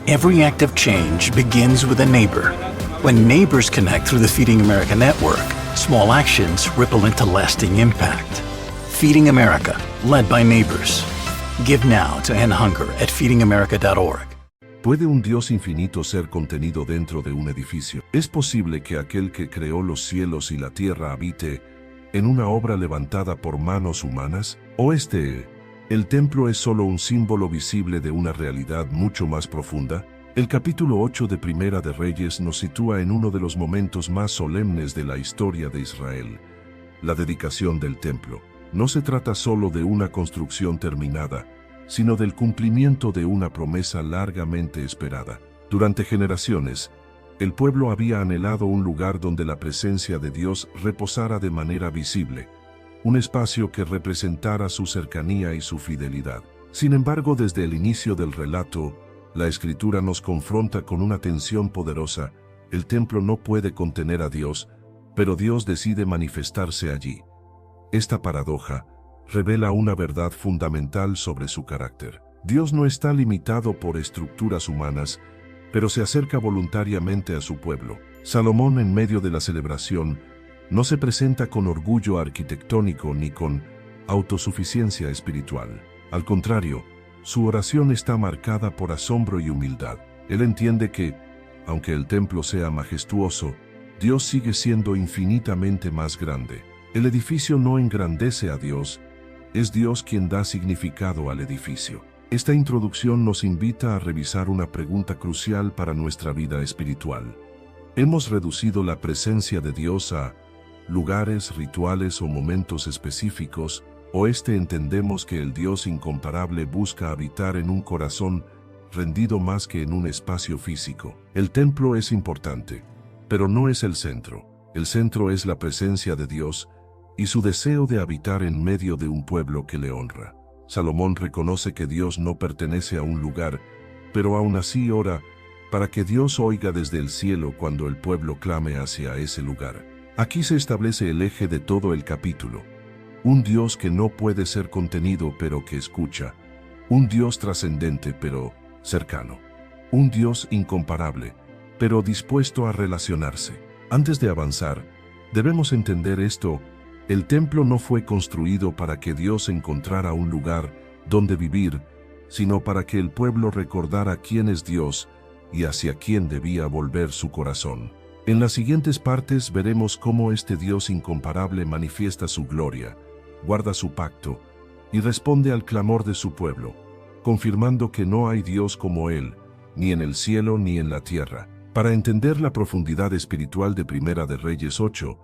Every act of change begins with a neighbor. When neighbors connect through the Feeding America network, small actions ripple into lasting impact. Feeding America, led by neighbors. Give now to end hunger at feedingamerica.org. ¿Puede un Dios infinito ser contenido dentro de un edificio? ¿Es posible que aquel que creó los cielos y la tierra habite en una obra levantada por manos humanas? ¿O el templo es solo un símbolo visible de una realidad mucho más profunda? El capítulo 8 de Primera de Reyes nos sitúa en uno de los momentos más solemnes de la historia de Israel, la dedicación del templo. No se trata solo de una construcción terminada, sino del cumplimiento de una promesa largamente esperada. Durante generaciones, el pueblo había anhelado un lugar donde la presencia de Dios reposara de manera visible, un espacio que representara su cercanía y su fidelidad. Sin embargo, desde el inicio del relato, la Escritura nos confronta con una tensión poderosa. El templo no puede contener a Dios, pero Dios decide manifestarse allí. Esta paradoja revela una verdad fundamental sobre su carácter. Dios no está limitado por estructuras humanas, pero se acerca voluntariamente a su pueblo. Salomón, en medio de la celebración, no se presenta con orgullo arquitectónico ni con autosuficiencia espiritual. Al contrario, su oración está marcada por asombro y humildad. Él entiende que, aunque el templo sea majestuoso, Dios sigue siendo infinitamente más grande. El edificio no engrandece a Dios, es Dios quien da significado al edificio. Esta introducción nos invita a revisar una pregunta crucial para nuestra vida espiritual. ¿Hemos reducido la presencia de Dios a lugares, rituales o momentos específicos, o entendemos que el Dios incomparable busca habitar en un corazón rendido más que en un espacio físico? El templo es importante, pero no es el centro. El centro es la presencia de Dios y su deseo de habitar en medio de un pueblo que le honra. Salomón reconoce que Dios no pertenece a un lugar, pero aún así ora para que Dios oiga desde el cielo cuando el pueblo clame hacia ese lugar. Aquí se establece el eje de todo el capítulo. Un Dios que no puede ser contenido pero que escucha. Un Dios trascendente pero cercano. Un Dios incomparable, pero dispuesto a relacionarse. Antes de avanzar, debemos entender esto. El templo no fue construido para que Dios encontrara un lugar donde vivir, sino para que el pueblo recordara quién es Dios y hacia quién debía volver su corazón. En las siguientes partes veremos cómo este Dios incomparable manifiesta su gloria, guarda su pacto y responde al clamor de su pueblo, confirmando que no hay Dios como Él, ni en el cielo ni en la tierra. Para entender la profundidad espiritual de Primera de Reyes 8,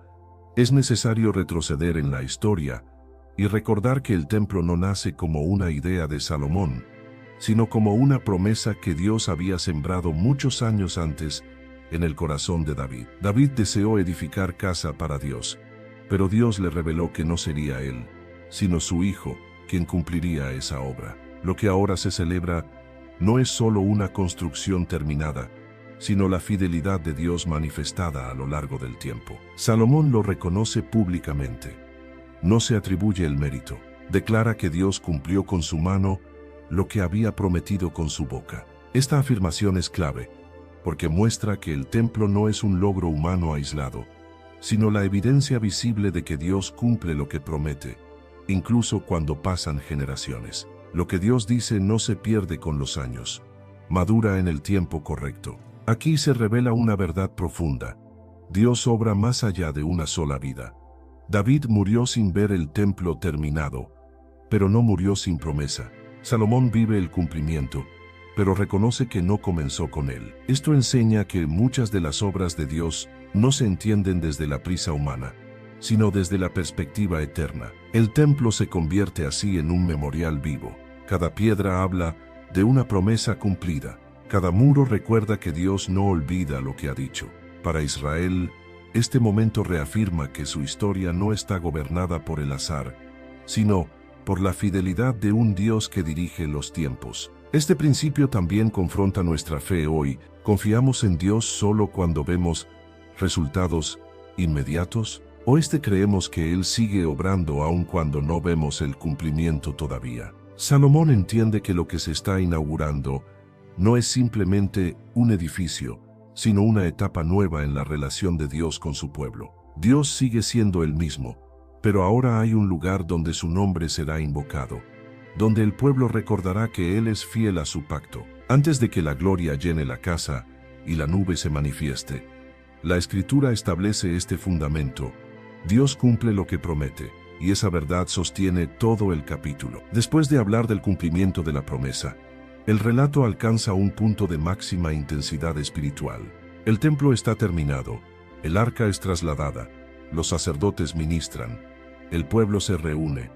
es necesario retroceder en la historia y recordar que el templo no nace como una idea de Salomón, sino como una promesa que Dios había sembrado muchos años antes en el corazón de David. David deseó edificar casa para Dios, pero Dios le reveló que no sería él, sino su hijo, quien cumpliría esa obra. Lo que ahora se celebra no es solo una construcción terminada, sino la fidelidad de Dios manifestada a lo largo del tiempo. Salomón lo reconoce públicamente. No se atribuye el mérito. Declara que Dios cumplió con su mano lo que había prometido con su boca. Esta afirmación es clave, porque muestra que el templo no es un logro humano aislado, sino la evidencia visible de que Dios cumple lo que promete, incluso cuando pasan generaciones. Lo que Dios dice no se pierde con los años, madura en el tiempo correcto. Aquí se revela una verdad profunda. Dios obra más allá de una sola vida. David murió sin ver el templo terminado, pero no murió sin promesa. Salomón vive el cumplimiento, pero reconoce que no comenzó con él. Esto enseña que muchas de las obras de Dios no se entienden desde la prisa humana, sino desde la perspectiva eterna. El templo se convierte así en un memorial vivo. Cada piedra habla de una promesa cumplida. Cada muro recuerda que Dios no olvida lo que ha dicho. Para Israel, este momento reafirma que su historia no está gobernada por el azar, sino por la fidelidad de un Dios que dirige los tiempos. Este principio también confronta nuestra fe hoy. ¿Confiamos en Dios solo cuando vemos resultados inmediatos? ¿O creemos que Él sigue obrando aun cuando no vemos el cumplimiento todavía? Salomón entiende que lo que se está inaugurando no es simplemente un edificio, sino una etapa nueva en la relación de Dios con su pueblo. Dios sigue siendo el mismo, pero ahora hay un lugar donde su nombre será invocado, donde el pueblo recordará que Él es fiel a su pacto. Antes de que la gloria llene la casa y la nube se manifieste, la Escritura establece este fundamento: Dios cumple lo que promete, y esa verdad sostiene todo el capítulo. Después de hablar del cumplimiento de la promesa, el relato alcanza un punto de máxima intensidad espiritual. El templo está terminado, el arca es trasladada, los sacerdotes ministran, el pueblo se reúne.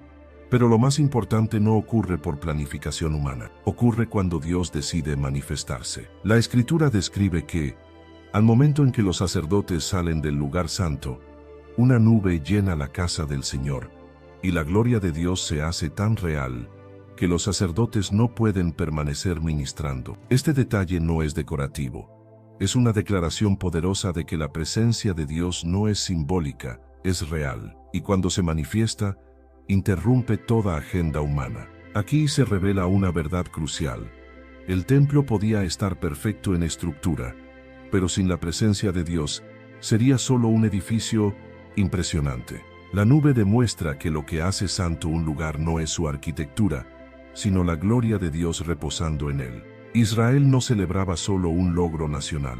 Pero lo más importante no ocurre por planificación humana, ocurre cuando Dios decide manifestarse. La Escritura describe que, al momento en que los sacerdotes salen del lugar santo, una nube llena la casa del Señor, y la gloria de Dios se hace tan real que los sacerdotes no pueden permanecer ministrando. Este detalle no es decorativo, es una declaración poderosa de que la presencia de Dios no es simbólica, es real, y cuando se manifiesta, interrumpe toda agenda humana. Aquí se revela una verdad crucial. El templo podía estar perfecto en estructura, pero sin la presencia de Dios, sería solo un edificio impresionante. La nube demuestra que lo que hace santo un lugar no es su arquitectura, sino la gloria de Dios reposando en él. Israel no celebraba solo un logro nacional,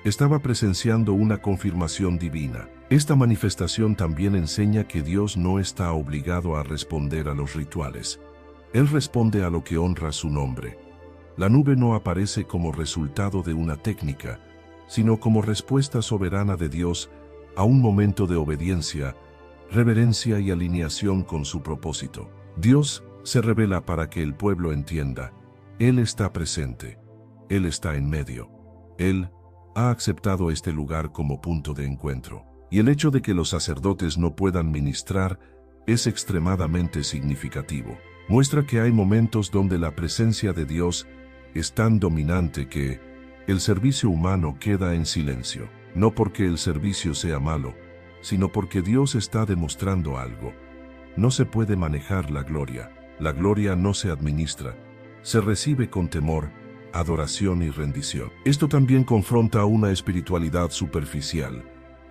estaba presenciando una confirmación divina. Esta manifestación también enseña que Dios no está obligado a responder a los rituales. Él responde a lo que honra su nombre. La nube no aparece como resultado de una técnica, sino como respuesta soberana de Dios a un momento de obediencia, reverencia y alineación con su propósito. Dios se revela para que el pueblo entienda: Él está presente, Él está en medio, Él ha aceptado este lugar como punto de encuentro. Y el hecho de que los sacerdotes no puedan ministrar es extremadamente significativo. Muestra que hay momentos donde la presencia de Dios es tan dominante que el servicio humano queda en silencio. No porque el servicio sea malo, sino porque Dios está demostrando algo. No se puede manejar la gloria no se administra, se recibe con temor, adoración y rendición. Esto también confronta una espiritualidad superficial.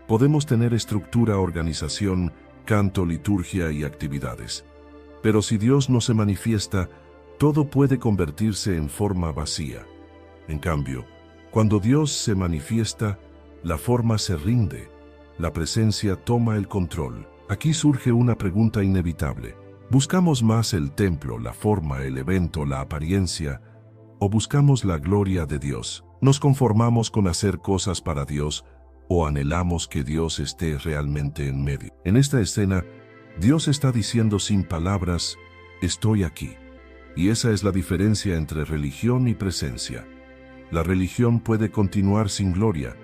Podemos tener estructura, organización, canto, liturgia y actividades. Pero si Dios no se manifiesta, todo puede convertirse en forma vacía. En cambio, cuando Dios se manifiesta, la forma se rinde, la presencia toma el control. Aquí surge una pregunta inevitable. ¿Buscamos más el templo, la forma, el evento, la apariencia, o buscamos la gloria de Dios? ¿Nos conformamos con hacer cosas para Dios, o anhelamos que Dios esté realmente en medio? En esta escena, Dios está diciendo sin palabras: estoy aquí. Y esa es la diferencia entre religión y presencia. La religión puede continuar sin gloria.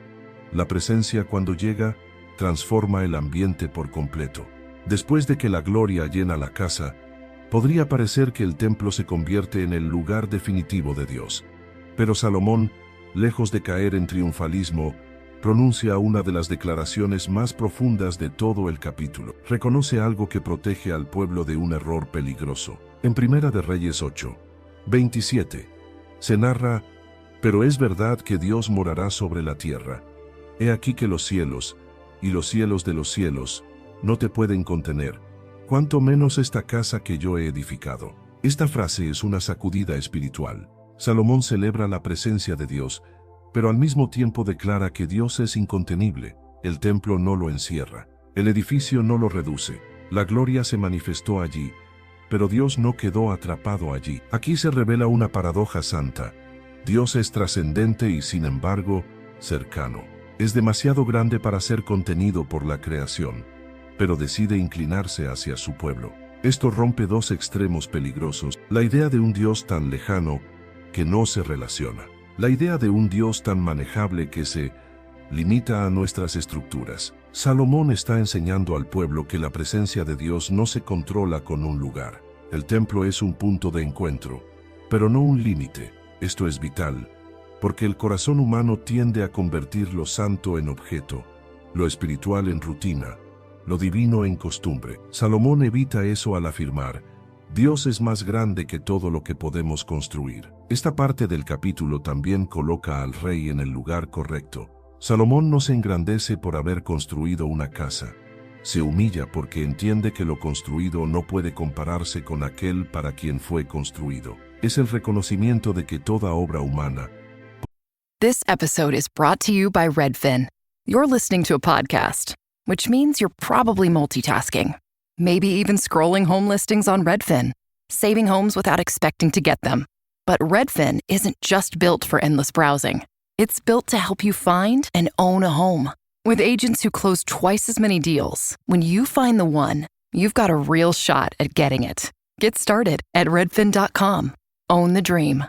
La presencia, cuando llega, transforma el ambiente por completo. Después de que la gloria llena la casa, podría parecer que el templo se convierte en el lugar definitivo de Dios. Pero Salomón, lejos de caer en triunfalismo, pronuncia una de las declaraciones más profundas de todo el capítulo. Reconoce algo que protege al pueblo de un error peligroso. En Primera de Reyes 8, 27, se narra: pero es verdad que Dios morará sobre la tierra. He aquí que los cielos, y los cielos de los cielos, no te pueden contener, cuanto menos esta casa que yo he edificado. Esta frase es una sacudida espiritual. Salomón celebra la presencia de Dios, pero al mismo tiempo declara que Dios es incontenible. El templo no lo encierra, el edificio no lo reduce. La gloria se manifestó allí, pero Dios no quedó atrapado allí. Aquí se revela una paradoja santa. Dios es trascendente y sin embargo, cercano. Es demasiado grande para ser contenido por la creación, pero decide inclinarse hacia su pueblo. Esto rompe dos extremos peligrosos: la idea de un Dios tan lejano que no se relaciona, la idea de un Dios tan manejable que se limita a nuestras estructuras. Salomón está enseñando al pueblo que la presencia de Dios no se controla con un lugar. El templo es un punto de encuentro, pero no un límite. Esto es vital, porque el corazón humano tiende a convertir lo santo en objeto, lo espiritual en rutina, lo divino en costumbre. Salomón evita eso al afirmar: Dios es más grande que todo lo que podemos construir. Esta parte del capítulo también coloca al rey en el lugar correcto. Salomón no se engrandece por haber construido una casa. Se humilla porque entiende que lo construido no puede compararse con aquel para quien fue construido. Es el reconocimiento de que toda obra humana. This episode is brought to you by Redfin. You're listening to a podcast, which means you're probably multitasking. Maybe even scrolling home listings on Redfin, saving homes without expecting to get them. But Redfin isn't just built for endless browsing. It's built to help you find and own a home. With agents who close twice as many deals, when you find the one, you've got a real shot at getting it. Get started at redfin.com. Own the dream.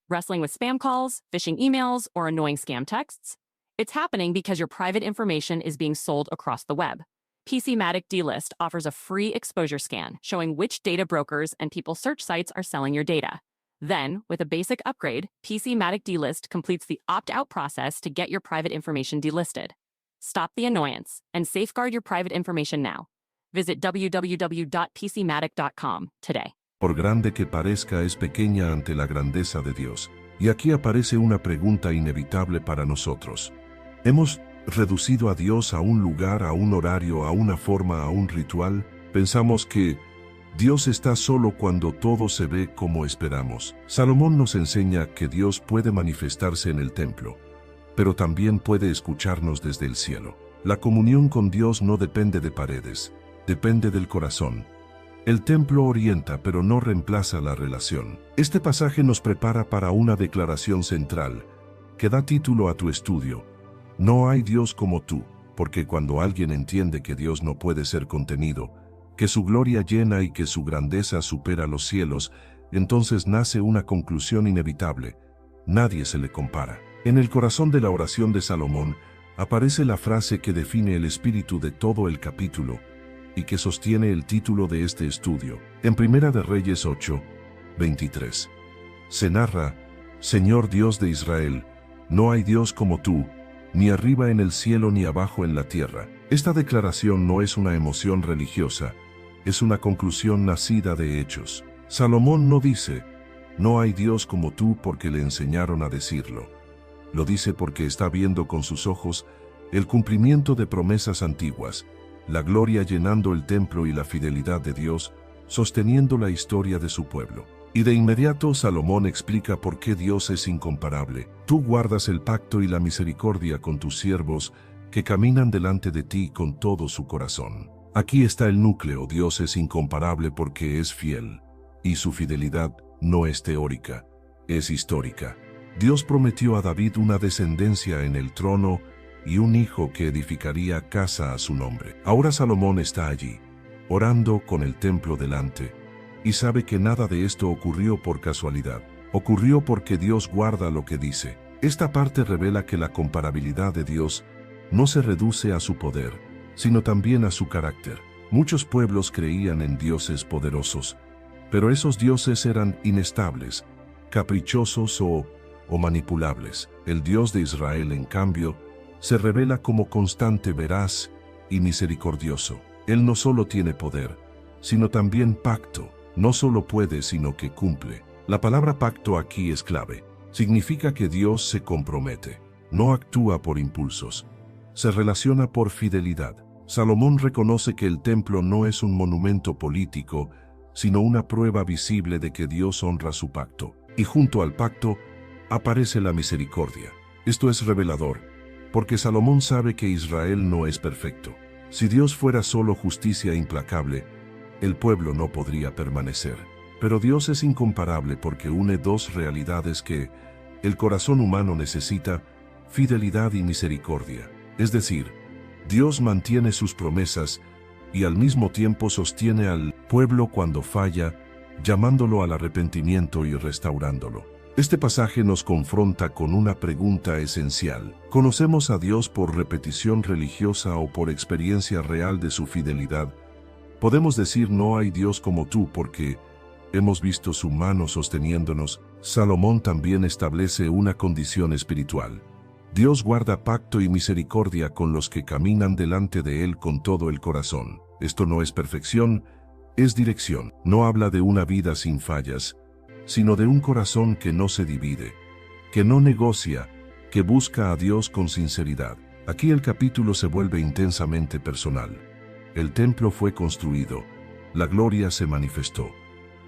Wrestling with spam calls, phishing emails, or annoying scam texts? It's happening because your private information is being sold across the web. PCmatic DList offers a free exposure scan showing which data brokers and people search sites are selling your data. Then, with a basic upgrade, PCmatic DList completes the opt-out process to get your private information delisted. Stop the annoyance and safeguard your private information now. Visit www.pcmatic.com today. Por grande que parezca, es pequeña ante la grandeza de Dios. Y aquí aparece una pregunta inevitable para nosotros. ¿Hemos reducido a Dios a un lugar, a un horario, a una forma, a un ritual? Pensamos que Dios está solo cuando todo se ve como esperamos. Salomón nos enseña que Dios puede manifestarse en el templo, pero también puede escucharnos desde el cielo. La comunión con Dios no depende de paredes, depende del corazón. El templo orienta, pero no reemplaza la relación. Este pasaje nos prepara para una declaración central, que da título a tu estudio. No hay Dios como tú, porque cuando alguien entiende que Dios no puede ser contenido, que su gloria llena y que su grandeza supera los cielos, entonces nace una conclusión inevitable: nadie se le compara. En el corazón de la oración de Salomón aparece la frase que define el espíritu de todo el capítulo y que sostiene el título de este estudio. En Primera de Reyes 8, 23, se narra: Señor Dios de Israel, no hay Dios como tú, ni arriba en el cielo ni abajo en la tierra. Esta declaración no es una emoción religiosa, es una conclusión nacida de hechos. Salomón no dice, no hay Dios como tú porque le enseñaron a decirlo. Lo dice porque está viendo con sus ojos el cumplimiento de promesas antiguas, la gloria llenando el templo y la fidelidad de Dios, sosteniendo la historia de su pueblo. Y de inmediato Salomón explica por qué Dios es incomparable. Tú guardas el pacto y la misericordia con tus siervos, que caminan delante de ti con todo su corazón. Aquí está el núcleo: Dios es incomparable porque es fiel, y su fidelidad no es teórica, es histórica. Dios prometió a David una descendencia en el trono y un hijo que edificaría casa a su nombre. Ahora Salomón está allí, orando con el templo delante, y sabe que nada de esto ocurrió por casualidad. Ocurrió porque Dios guarda lo que dice. Esta parte revela que la comparabilidad de Dios no se reduce a su poder, sino también a su carácter. Muchos pueblos creían en dioses poderosos, pero esos dioses eran inestables, caprichosos o manipulables. El Dios de Israel, en cambio, se revela como constante, veraz y misericordioso. Él no solo tiene poder, sino también pacto. No solo puede, sino que cumple. La palabra pacto aquí es clave. Significa que Dios se compromete, no actúa por impulsos. Se relaciona por fidelidad. Salomón reconoce que el templo no es un monumento político, sino una prueba visible de que Dios honra su pacto. Y junto al pacto aparece la misericordia. Esto es revelador, porque Salomón sabe que Israel no es perfecto. Si Dios fuera solo justicia implacable, el pueblo no podría permanecer. Pero Dios es incomparable porque une dos realidades que el corazón humano necesita: fidelidad y misericordia. Es decir, Dios mantiene sus promesas y al mismo tiempo sostiene al pueblo cuando falla, llamándolo al arrepentimiento y restaurándolo. Este pasaje nos confronta con una pregunta esencial. ¿Conocemos a Dios por repetición religiosa o por experiencia real de su fidelidad? Podemos decir no hay Dios como tú porque hemos visto su mano sosteniéndonos. Salomón también establece una condición espiritual. Dios guarda pacto y misericordia con los que caminan delante de Él con todo el corazón. Esto no es perfección, es dirección. No habla de una vida sin fallas, sino de un corazón que no se divide, que no negocia, que busca a Dios con sinceridad. Aquí el capítulo se vuelve intensamente personal. El templo fue construido, la gloria se manifestó,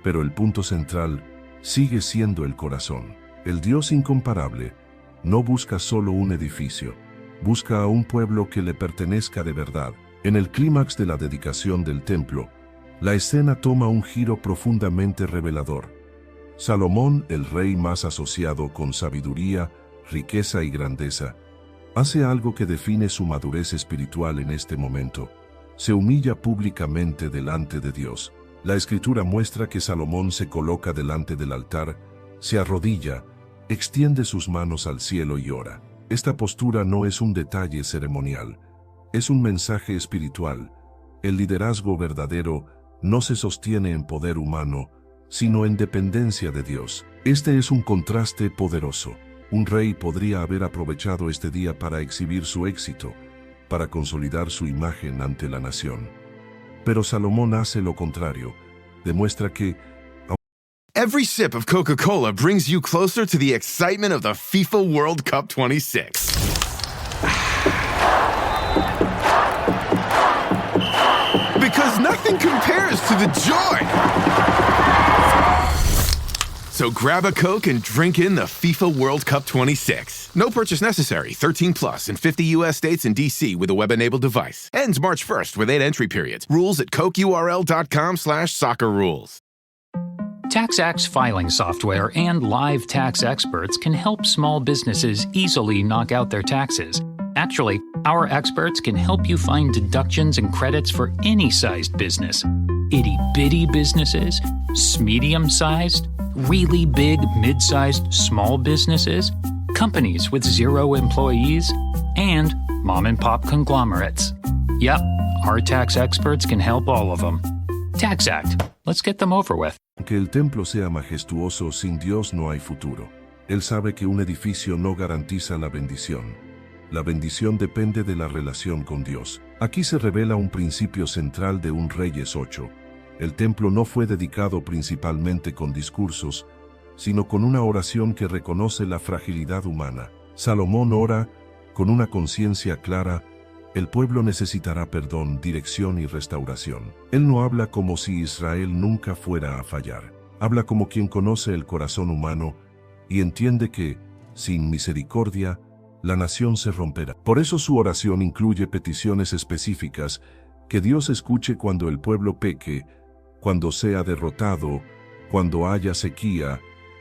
pero el punto central sigue siendo el corazón. El Dios incomparable no busca solo un edificio, busca a un pueblo que le pertenezca de verdad. En el clímax de la dedicación del templo, la escena toma un giro profundamente revelador. Salomón, el rey más asociado con sabiduría, riqueza y grandeza, hace algo que define su madurez espiritual en este momento. Se humilla públicamente delante de Dios. La Escritura muestra que Salomón se coloca delante del altar, se arrodilla, extiende sus manos al cielo y ora. Esta postura no es un detalle ceremonial, es un mensaje espiritual. El liderazgo verdadero no se sostiene en poder humano, sino en dependencia de Dios. Este es un contraste poderoso. Un rey podría haber aprovechado este día para exhibir su éxito, para consolidar su imagen ante la nación. Pero Salomón hace lo contrario, demuestra que Every sip of Coca-Cola brings you closer to the excitement of the FIFA World Cup 26. Because nothing compares to the joy. So grab a Coke and drink in the FIFA World Cup 26. No purchase necessary. 13 plus in 50 U.S. states and D.C. with a web-enabled device. Ends March 1st with 8 entry periods. Rules at cokeurl.com/soccerrules. TaxAct filing software and live tax experts can help small businesses easily knock out their taxes. Actually, our experts can help you find deductions and credits for any sized business. Itty-bitty businesses, medium-sized, really big, mid-sized, small businesses, companies with 0 employees, and mom-and-pop conglomerates. Yep, our tax experts can help all of them. TaxAct. Let's get them over with. Aunque el templo sea majestuoso, sin Dios no hay futuro. Él sabe que un edificio no garantiza la bendición. La bendición depende de la relación con Dios. Aquí se revela un principio central de un Reyes 8. El templo no fue dedicado principalmente con discursos, sino con una oración que reconoce la fragilidad humana. Salomón ora con una conciencia clara. El pueblo necesitará perdón, dirección y restauración. Él no habla como si Israel nunca fuera a fallar. Habla como quien conoce el corazón humano y entiende que, sin misericordia, la nación se romperá. Por eso su oración incluye peticiones específicas: que Dios escuche cuando el pueblo peque, cuando sea derrotado, cuando haya sequía,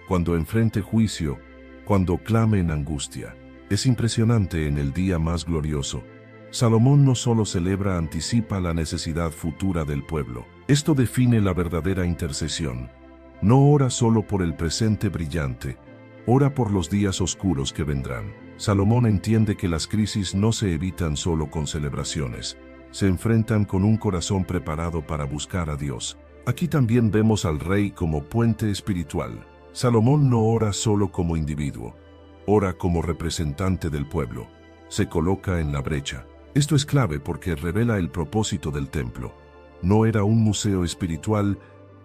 cuando enfrente juicio, cuando clame en angustia. Es impresionante. En el día más glorioso, Salomón no solo celebra, anticipa la necesidad futura del pueblo. Esto define la verdadera intercesión. No ora solo por el presente brillante, ora por los días oscuros que vendrán. Salomón entiende que las crisis no se evitan solo con celebraciones, se enfrentan con un corazón preparado para buscar a Dios. Aquí también vemos al rey como puente espiritual. Salomón no ora solo como individuo, ora como representante del pueblo. Se coloca en la brecha. Esto es clave porque revela el propósito del templo. No era un museo espiritual,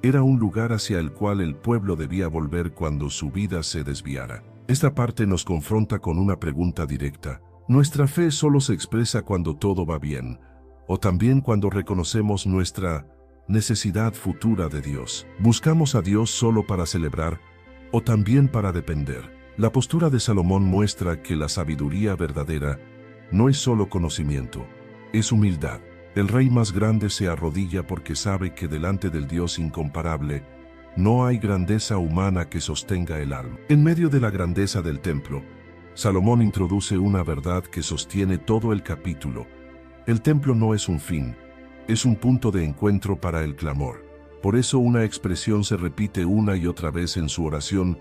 era un lugar hacia el cual el pueblo debía volver cuando su vida se desviara. Esta parte nos confronta con una pregunta directa. ¿Nuestra fe solo se expresa cuando todo va bien, o también cuando reconocemos nuestra necesidad futura de Dios? ¿Buscamos a Dios solo para celebrar, o también para depender? La postura de Salomón muestra que la sabiduría verdadera no es solo conocimiento, es humildad. El rey más grande se arrodilla porque sabe que delante del Dios incomparable no hay grandeza humana que sostenga el alma. En medio de la grandeza del templo, Salomón introduce una verdad que sostiene todo el capítulo. El templo no es un fin, es un punto de encuentro para el clamor. Por eso una expresión se repite una y otra vez en su oración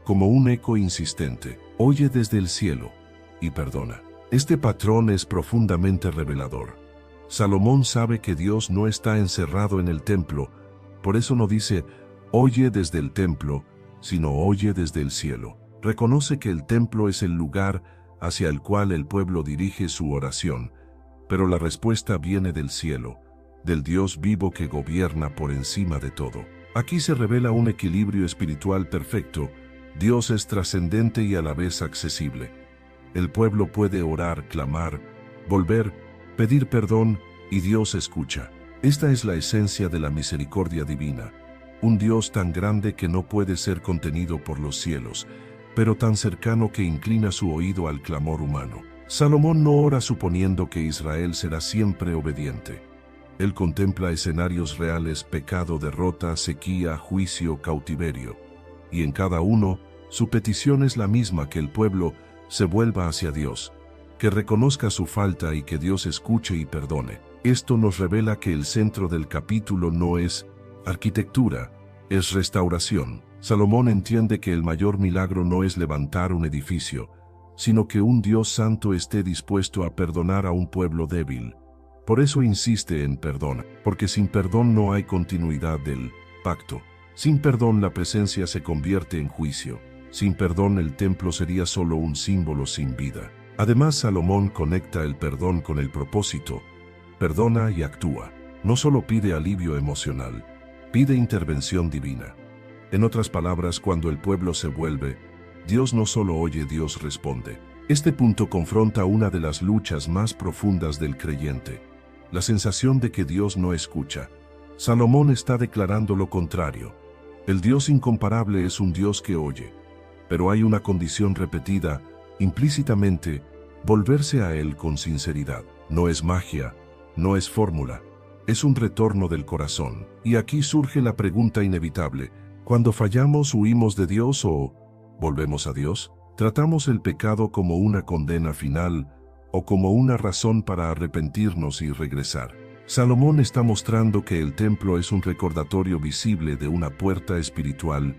como un eco insistente: oye desde el cielo y perdona. Este patrón es profundamente revelador. Salomón sabe que Dios no está encerrado en el templo, por eso no dice oye desde el templo, sino oye desde el cielo. Reconoce que el templo es el lugar hacia el cual el pueblo dirige su oración, pero la respuesta viene del cielo, del Dios vivo que gobierna por encima de todo. Aquí se revela un equilibrio espiritual perfecto. Dios es trascendente y a la vez accesible. El pueblo puede orar, clamar, volver, pedir perdón, y Dios escucha. Esta es la esencia de la misericordia divina. Un Dios tan grande que no puede ser contenido por los cielos, pero tan cercano que inclina su oído al clamor humano. Salomón no ora suponiendo que Israel será siempre obediente. Él contempla escenarios reales: pecado, derrota, sequía, juicio, cautiverio. Y en cada uno, su petición es la misma: que el pueblo se vuelva hacia Dios, que reconozca su falta y que Dios escuche y perdone. Esto nos revela que el centro del capítulo no es arquitectura, es restauración. Salomón entiende que el mayor milagro no es levantar un edificio, sino que un Dios santo esté dispuesto a perdonar a un pueblo débil. Por eso insiste en perdón, porque sin perdón no hay continuidad del pacto. Sin perdón la presencia se convierte en juicio. Sin perdón el templo sería solo un símbolo sin vida. Además, Salomón conecta el perdón con el propósito. Perdona y actúa. No solo pide alivio emocional, pide intervención divina. En otras palabras, cuando el pueblo se vuelve, Dios no solo oye, Dios responde. Este punto confronta una de las luchas más profundas del creyente: la sensación de que Dios no escucha. Salomón está declarando lo contrario. El Dios incomparable es un Dios que oye, pero hay una condición repetida, implícitamente: volverse a Él con sinceridad. No es magia, no es fórmula, es un retorno del corazón. Y aquí surge la pregunta inevitable: ¿cuando fallamos, huimos de Dios o volvemos a Dios? ¿Tratamos el pecado como una condena final o como una razón para arrepentirnos y regresar? Salomón está mostrando que el templo es un recordatorio visible de una puerta espiritual.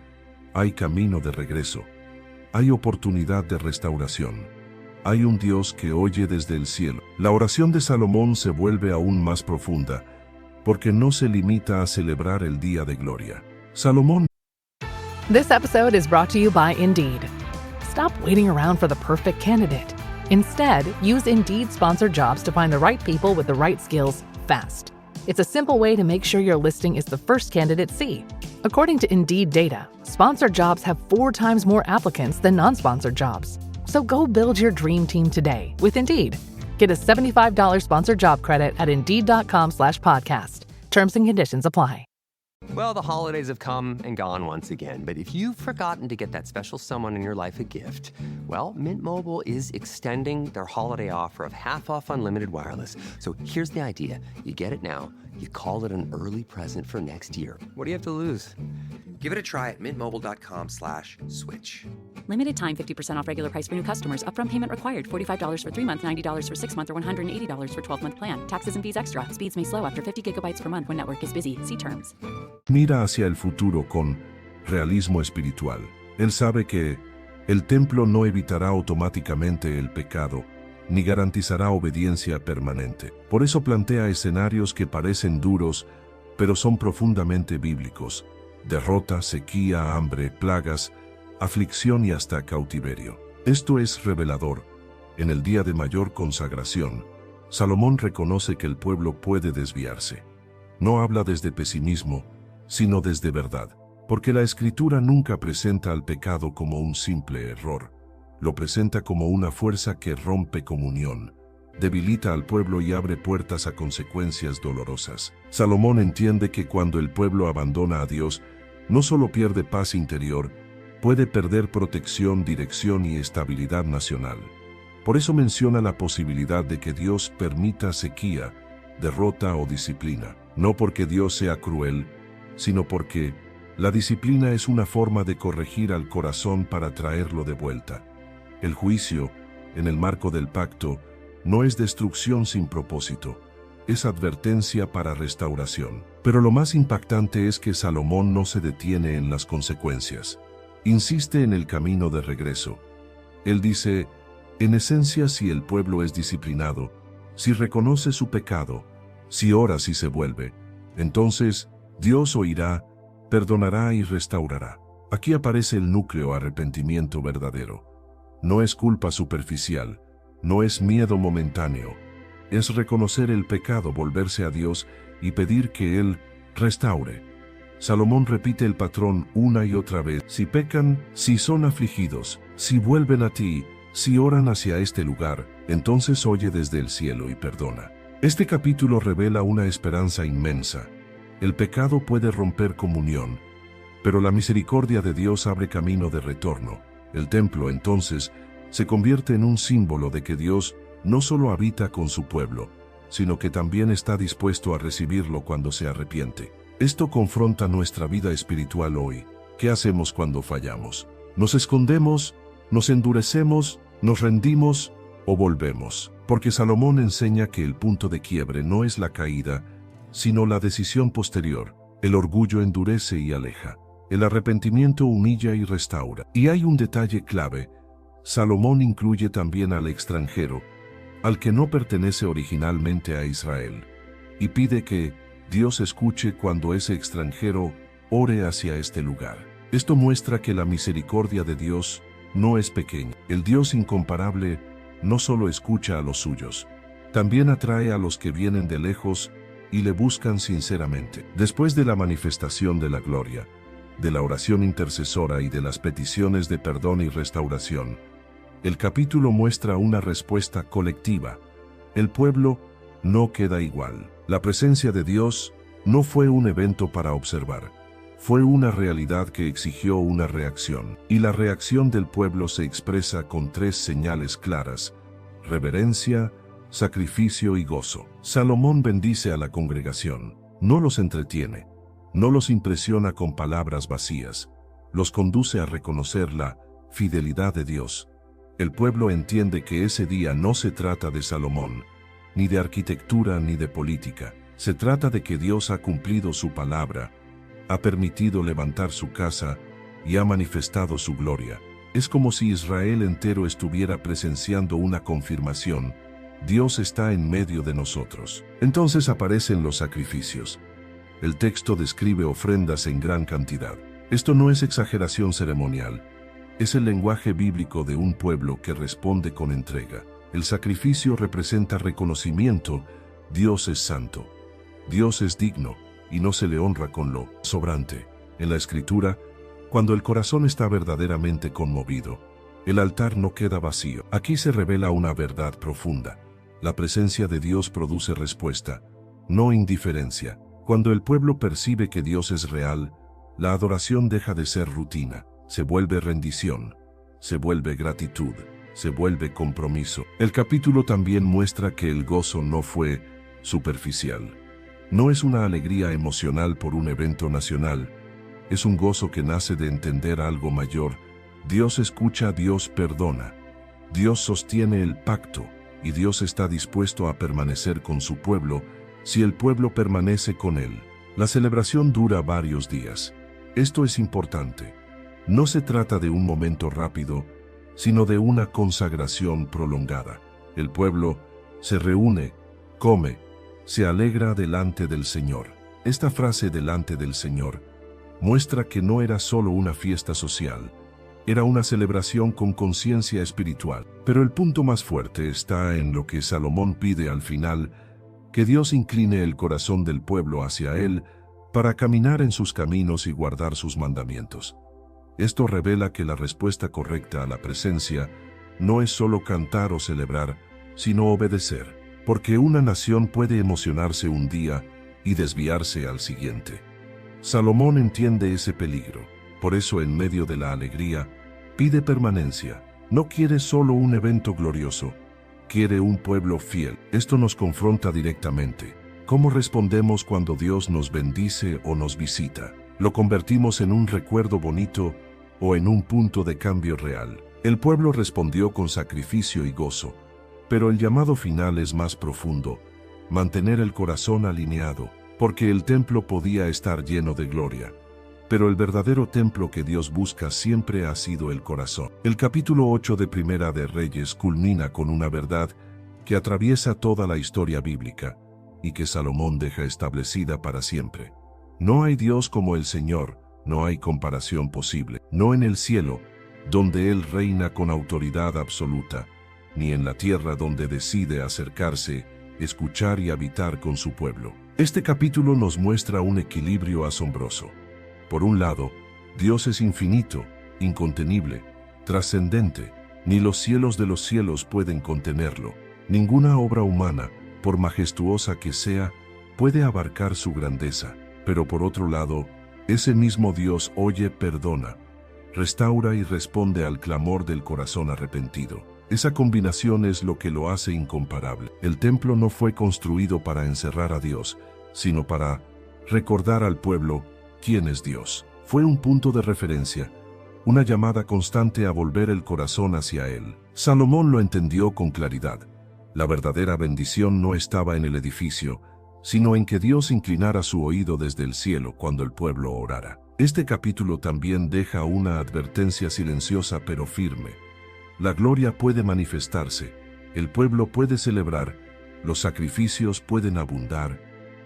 Hay camino de regreso. Hay oportunidad de restauración. Hay un Dios que oye desde el cielo. La oración de Salomón se vuelve aún más profunda, porque no se limita a celebrar el día de gloria. Salomón. This episode is brought to you by Indeed. Stop waiting around for the perfect candidate. Instead, use Indeed sponsored jobs to find the right people with the right skills fast. It's a simple way to make sure your listing is the first candidates see. According to Indeed data, sponsored jobs have 4 times more applicants than non-sponsored jobs. So go build your dream team today with Indeed. Get a $75 sponsored job credit at Indeed.com/podcast. Terms and conditions apply. Well, the holidays have come and gone once again, but if you've forgotten to get that special someone in your life a gift, well, Mint Mobile is extending their holiday offer of half off unlimited wireless. So here's the idea. You get it now, you call it an early present for next year. What do you have to lose? Give it a try at mintmobile.com/switch. Limited time 50% off regular price for new customers. Upfront payment required. $45 for 3 months, $90 for 6 months, or $180 for 12-month plan. Taxes and fees extra. Speeds may slow after 50 gigabytes per month when network is busy. See terms. Mira hacia el futuro con realismo espiritual. Él sabe que el templo no evitará automáticamente el pecado, ni garantizará obediencia permanente. Por eso plantea escenarios que parecen duros, pero son profundamente bíblicos: derrota, sequía, hambre, plagas, aflicción y hasta cautiverio. Esto es revelador. En el día de mayor consagración, Salomón reconoce que el pueblo puede desviarse. No habla desde pesimismo, sino desde verdad, porque la Escritura nunca presenta al pecado como un simple error. Lo presenta como una fuerza que rompe comunión, debilita al pueblo y abre puertas a consecuencias dolorosas. Salomón entiende que cuando el pueblo abandona a Dios, no solo pierde paz interior, puede perder protección, dirección y estabilidad nacional. Por eso menciona la posibilidad de que Dios permita sequía, derrota o disciplina, no porque Dios sea cruel, sino porque la disciplina es una forma de corregir al corazón para traerlo de vuelta. El juicio, en el marco del pacto, no es destrucción sin propósito, es advertencia para restauración. Pero lo más impactante es que Salomón no se detiene en las consecuencias. Insiste en el camino de regreso. Él dice, en esencia, si el pueblo es disciplinado, si reconoce su pecado, si ora, si se vuelve, entonces Dios oirá, perdonará y restaurará. Aquí aparece el núcleo: arrepentimiento verdadero. No es culpa superficial, no es miedo momentáneo, es reconocer el pecado, volverse a Dios y pedir que Él restaure. Salomón repite el patrón una y otra vez. Si pecan, si son afligidos, si vuelven a ti, si oran hacia este lugar, entonces oye desde el cielo y perdona. Este capítulo revela una esperanza inmensa. El pecado puede romper comunión, pero la misericordia de Dios abre camino de retorno. El templo, entonces, se convierte en un símbolo de que Dios no solo habita con su pueblo, sino que también está dispuesto a recibirlo cuando se arrepiente. Esto confronta nuestra vida espiritual hoy. ¿Qué hacemos cuando fallamos? ¿Nos escondemos? ¿Nos endurecemos? ¿Nos rendimos? ¿O volvemos? Porque Salomón enseña que el punto de quiebre no es la caída, sino la decisión posterior. El orgullo endurece y aleja. El arrepentimiento humilla y restaura. Y hay un detalle clave. Salomón incluye también al extranjero, al que no pertenece originalmente a Israel, y pide que Dios escuche cuando ese extranjero ore hacia este lugar. Esto muestra que la misericordia de Dios no es pequeña. El Dios incomparable no solo escucha a los suyos, también atrae a los que vienen de lejos y le buscan sinceramente. Después de la manifestación de la gloria, de la oración intercesora y de las peticiones de perdón y restauración, el capítulo muestra una respuesta colectiva. El pueblo no queda igual. La presencia de Dios no fue un evento para observar, fue una realidad que exigió una reacción. Y la reacción del pueblo se expresa con 3 señales claras: reverencia, sacrificio y gozo. Salomón bendice a la congregación, no los entretiene, no los impresiona con palabras vacías, los conduce a reconocer la fidelidad de Dios. El pueblo entiende que ese día no se trata de Salomón, ni de arquitectura ni de política. Se trata de que Dios ha cumplido su palabra, ha permitido levantar su casa y ha manifestado su gloria. Es como si Israel entero estuviera presenciando una confirmación. Dios está en medio de nosotros. Entonces aparecen los sacrificios. El texto describe ofrendas en gran cantidad. Esto no es exageración ceremonial. Es el lenguaje bíblico de un pueblo que responde con entrega. El sacrificio representa reconocimiento. Dios es santo. Dios es digno, y no se le honra con lo sobrante. En la Escritura, cuando el corazón está verdaderamente conmovido, el altar no queda vacío. Aquí se revela una verdad profunda. La presencia de Dios produce respuesta, no indiferencia. Cuando el pueblo percibe que Dios es real, la adoración deja de ser rutina, se vuelve rendición, se vuelve gratitud, se vuelve compromiso. El capítulo también muestra que el gozo no fue superficial. No es una alegría emocional por un evento nacional, es un gozo que nace de entender algo mayor. Dios escucha, Dios perdona, Dios sostiene el pacto, y Dios está dispuesto a permanecer con su pueblo si el pueblo permanece con él. La celebración dura varios días. Esto es importante. No se trata de un momento rápido, sino de una consagración prolongada. El pueblo se reúne, come, se alegra delante del Señor. Esta frase delante del Señor muestra que no era solo una fiesta social, era una celebración con conciencia espiritual. Pero el punto más fuerte está en lo que Salomón pide al final, que Dios incline el corazón del pueblo hacia Él para caminar en sus caminos y guardar sus mandamientos. Esto revela que la respuesta correcta a la presencia no es solo cantar o celebrar, sino obedecer, porque una nación puede emocionarse un día y desviarse al siguiente. Salomón entiende ese peligro, por eso en medio de la alegría, pide permanencia. No quiere solo un evento glorioso, quiere un pueblo fiel. Esto nos confronta directamente. ¿Cómo respondemos cuando Dios nos bendice o nos visita? ¿Lo convertimos en un recuerdo bonito o en un punto de cambio real? El pueblo respondió con sacrificio y gozo, pero el llamado final es más profundo: mantener el corazón alineado, porque el templo podía estar lleno de gloria, pero el verdadero templo que Dios busca siempre ha sido el corazón. El capítulo 8 de Primera de Reyes culmina con una verdad que atraviesa toda la historia bíblica y que Salomón deja establecida para siempre. No hay Dios como el Señor, no hay comparación posible, no en el cielo, donde Él reina con autoridad absoluta, ni en la tierra donde decide acercarse, escuchar y habitar con su pueblo. Este capítulo nos muestra un equilibrio asombroso. Por un lado, Dios es infinito, incontenible, trascendente. Ni los cielos de los cielos pueden contenerlo. Ninguna obra humana, por majestuosa que sea, puede abarcar su grandeza. Pero por otro lado, ese mismo Dios oye, perdona, restaura y responde al clamor del corazón arrepentido. Esa combinación es lo que lo hace incomparable. El templo no fue construido para encerrar a Dios, sino para recordar al pueblo quién es Dios. Fue un punto de referencia, una llamada constante a volver el corazón hacia Él. Salomón lo entendió con claridad. La verdadera bendición no estaba en el edificio, sino en que Dios inclinara su oído desde el cielo cuando el pueblo orara. Este capítulo también deja una advertencia silenciosa pero firme. La gloria puede manifestarse, el pueblo puede celebrar, los sacrificios pueden abundar,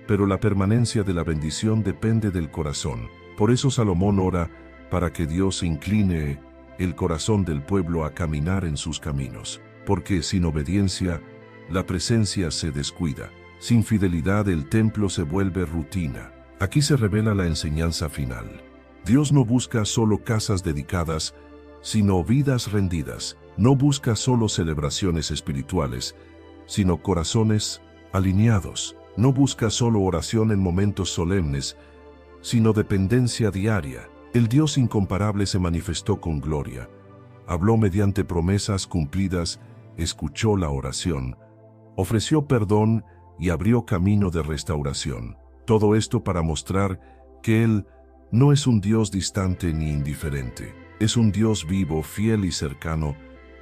pero la permanencia de la bendición depende del corazón. Por eso Salomón ora para que Dios incline el corazón del pueblo a caminar en sus caminos, porque sin obediencia, la presencia se descuida. Sin fidelidad el templo se vuelve rutina. Aquí se revela la enseñanza final. Dios no busca solo casas dedicadas, sino vidas rendidas. No busca solo celebraciones espirituales, sino corazones alineados. No busca solo oración en momentos solemnes, sino dependencia diaria. El Dios incomparable se manifestó con gloria. Habló mediante promesas cumplidas, escuchó la oración, ofreció perdón y abrió camino de restauración. Todo esto para mostrar que Él no es un Dios distante ni indiferente. Es un Dios vivo, fiel y cercano,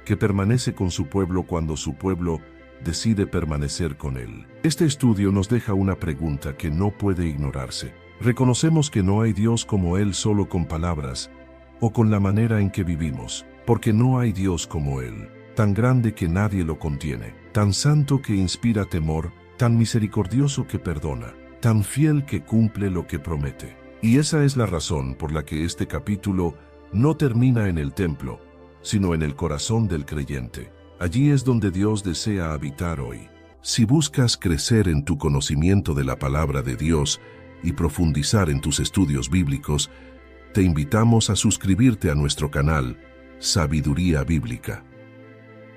que permanece con su pueblo cuando su pueblo decide permanecer con Él. Este estudio nos deja una pregunta que no puede ignorarse. Reconocemos que no hay Dios como Él solo con palabras o con la manera en que vivimos, porque no hay Dios como Él, tan grande que nadie lo contiene, tan santo que inspira temor, tan misericordioso que perdona, tan fiel que cumple lo que promete. Y esa es la razón por la que este capítulo no termina en el templo, sino en el corazón del creyente. Allí es donde Dios desea habitar hoy. Si buscas crecer en tu conocimiento de la palabra de Dios y profundizar en tus estudios bíblicos, te invitamos a suscribirte a nuestro canal Sabiduría Bíblica.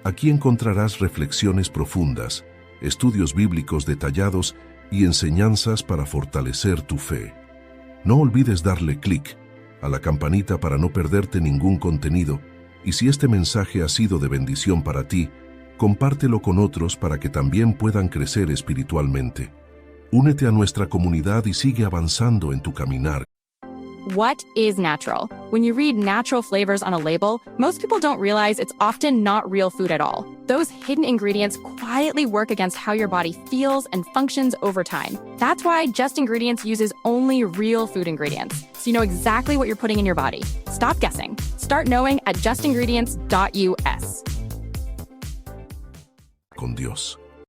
Aquí encontrarás reflexiones profundas, estudios bíblicos detallados y enseñanzas para fortalecer tu fe. No olvides darle clic a la campanita para no perderte ningún contenido, y si este mensaje ha sido de bendición para ti, compártelo con otros para que también puedan crecer espiritualmente. Únete a nuestra comunidad y sigue avanzando en tu caminar. What is natural? When you read natural flavors on a label, most people don't realize it's often not real food at all. Those hidden ingredients quietly work against how your body feels and functions over time. That's why Just Ingredients uses only real food ingredients, so you know exactly what you're putting in your body. Stop guessing. Start knowing at justingredients.us. Con Dios.